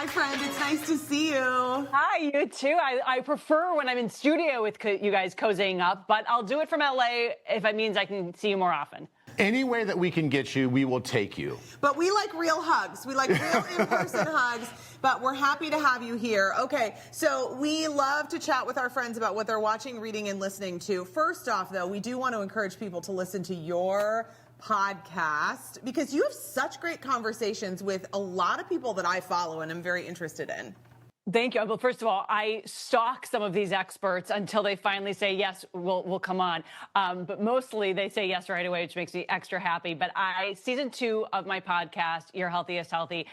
my friend. It's nice to see you. Hi, you too. I prefer when I'm in studio with you guys cozying up, but I'll do it from LA if it means I can see you more often. Any way that we can get you, we will take you. But we like real hugs. We like real in-person hugs, but we're happy to have you here. Okay, so we love to chat with our friends about what they're watching, reading, and listening to. First off, though, we do want to encourage people to listen to your podcast because you have such great conversations with a lot of people that I follow and I'm very interested in. Thank you. Well, first of all, I stalk some of these experts until they finally say, yes, we'll come on. But mostly they say yes right away, which makes me extra happy. But season 2 of my podcast, Your Healthiest Healthy,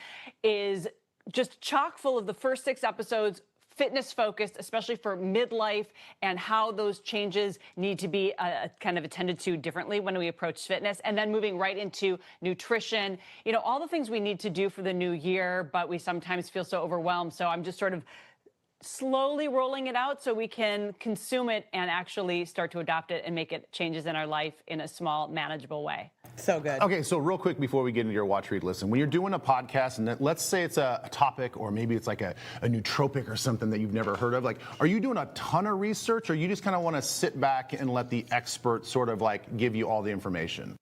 is just chock full of the first 6 episodes, fitness focused, especially for midlife and how those changes need to be kind of attended to differently when we approach fitness, and then moving right into nutrition, all the things we need to do for the new year, but we sometimes feel so overwhelmed. So I'm just sort of slowly rolling it out so we can consume it and actually start to adopt it and make it changes in our life in a small, manageable way. So good. Okay, so real quick before we get into your watch, read, listen, when you're doing a podcast and let's say it's a topic or maybe it's like a nootropic or something that you've never heard of, like, are you doing a ton of research or you just kind of want to sit back and let the expert sort of like give you all the information?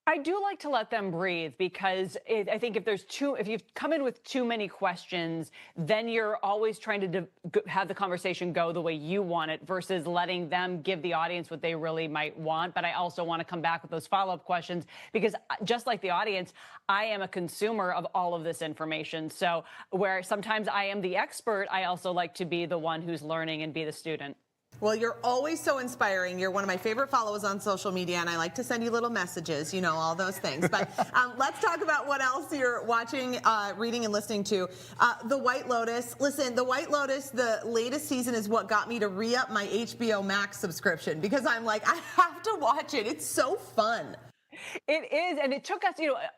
I do like to let them breathe because I think if you've come in with too many questions, then you're always trying to have the conversation go the way you want it versus letting them give the audience what they really might want. But I also want to come back with those follow-up questions because just like the audience, I am a consumer of all of this information. So where sometimes I am the expert, I also like to be the one who's learning and be the student. Well, you're always so inspiring. You're one of my favorite followers on social media, and I like to send you little messages, all those things. But let's talk about what else you're watching, reading, and listening to. The White Lotus. Listen, The White Lotus, the latest season is what got me to re-up my HBO Max subscription because I'm like, I have to watch it. It's so fun. It is, and it took us,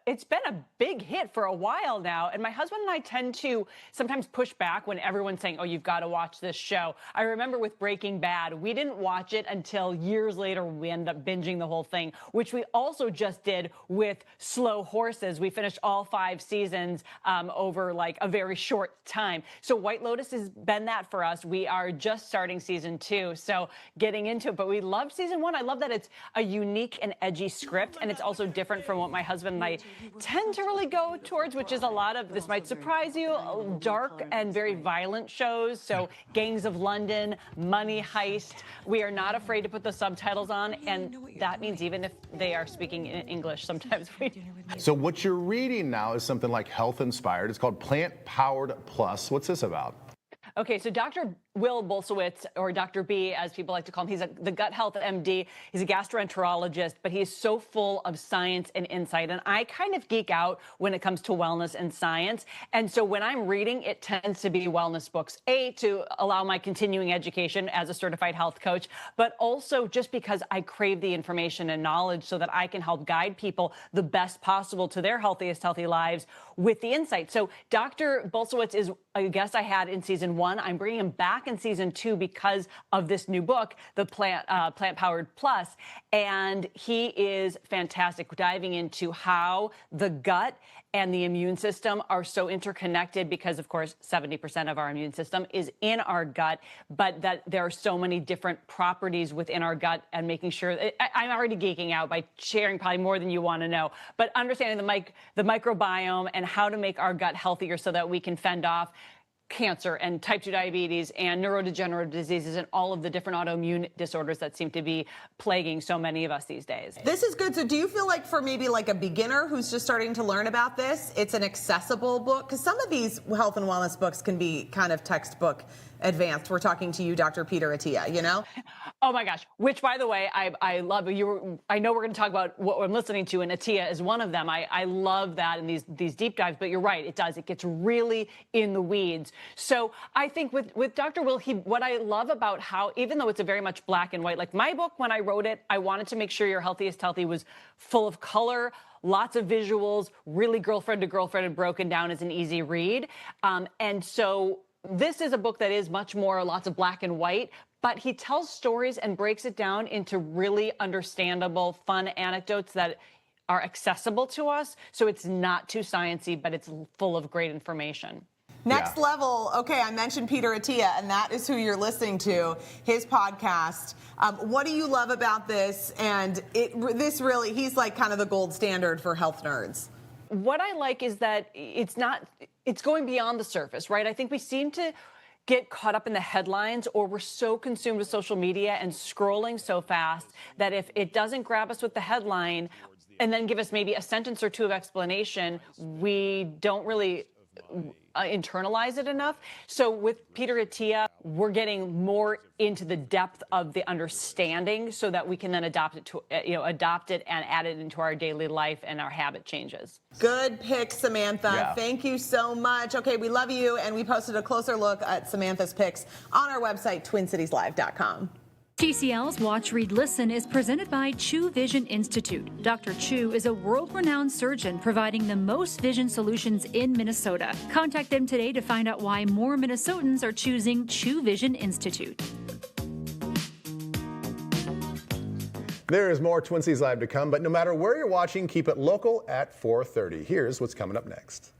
it's been a big hit for a while now, and my husband and I tend to sometimes push back when everyone's saying, oh, you've got to watch this show. I remember with Breaking Bad, we didn't watch it until years later we ended up binging the whole thing, which we also just did with Slow Horses. We finished all 5 seasons over like a very short time. So White Lotus has been that for us. We are just starting season 2, so getting into it, but we love season 1. I love that it's a unique and edgy script, and it's also different from what my husband and I tend to really go towards, which is a lot of, this might surprise you, dark and very violent shows. So Gangs of London, Money Heist. We are not afraid to put the subtitles on, and that means even if they are speaking in English, sometimes we do. So what you're reading now is something like health inspired. It's called Plant Powered Plus. What's this about? Okay, so Dr. Will Bulsiewicz, or Dr. B, as people like to call him, he's the gut health MD. He's a gastroenterologist, but he's so full of science and insight. And I kind of geek out when it comes to wellness and science. And so when I'm reading, it tends to be wellness books, to allow my continuing education as a certified health coach, but also just because I crave the information and knowledge so that I can help guide people the best possible to their healthiest healthy lives with the insight. So Dr. Bulsiewicz is a guest I had in season 1. I'm bringing him back in season 2 because of this new book, the Plant Powered Plus, and he is fantastic, diving into how the gut and the immune system are so interconnected because, of course, 70% of our immune system is in our gut, but that there are so many different properties within our gut, and making sure I'm already geeking out by sharing probably more than you want to know, but understanding the microbiome and how to make our gut healthier so that we can fend off cancer and type 2 diabetes and neurodegenerative diseases and all of the different autoimmune disorders that seem to be plaguing so many of us these days. This is good. So do you feel like for maybe like a beginner who's just starting to learn about this, it's an accessible book? Because some of these health and wellness books can be kind of textbook advanced. We're talking to you, Dr. Peter Attia, Oh my gosh, which by the way, I love. I know we're going to talk about what I'm listening to, and Attia is one of them. I love that in these deep dives, but you're right, it does. It gets really in the weeds. So I think with Dr. Will, what I love about how, even though it's a very much black and white, like my book, when I wrote it, I wanted to make sure Your Healthiest Healthy was full of color, lots of visuals, really girlfriend to girlfriend and broken down as an easy read. And so this is a book that is much more lots of black and white, but he tells stories and breaks it down into really understandable, fun anecdotes that are accessible to us. So it's not too sciencey, but it's full of great information. Next Yeah. level. Okay, I mentioned Peter Attia, and that is who you're listening to, his podcast. What do you love about this? And this really, he's like kind of the gold standard for health nerds. What I like is that it's going beyond the surface, right? I think we seem to get caught up in the headlines, or we're so consumed with social media and scrolling so fast that if it doesn't grab us with the headline and then give us maybe a sentence or two of explanation, we don't really internalize it enough. So with Peter Attia, we're getting more into the depth of the understanding so that we can then adopt it and add it into our daily life and our habit changes. Good pick, Samantha. Yeah. Thank you so much. Okay, we love you, and we posted a closer look at Samantha's picks on our website, twincitieslive.com. TCL's Watch, Read, Listen is presented by Chu Vision Institute. Dr. Chu is a world-renowned surgeon providing the most vision solutions in Minnesota. Contact them today to find out why more Minnesotans are choosing Chu Vision Institute. There is more Twin Cities Live to come, but no matter where you're watching, keep it local at 4:30. Here's what's coming up next.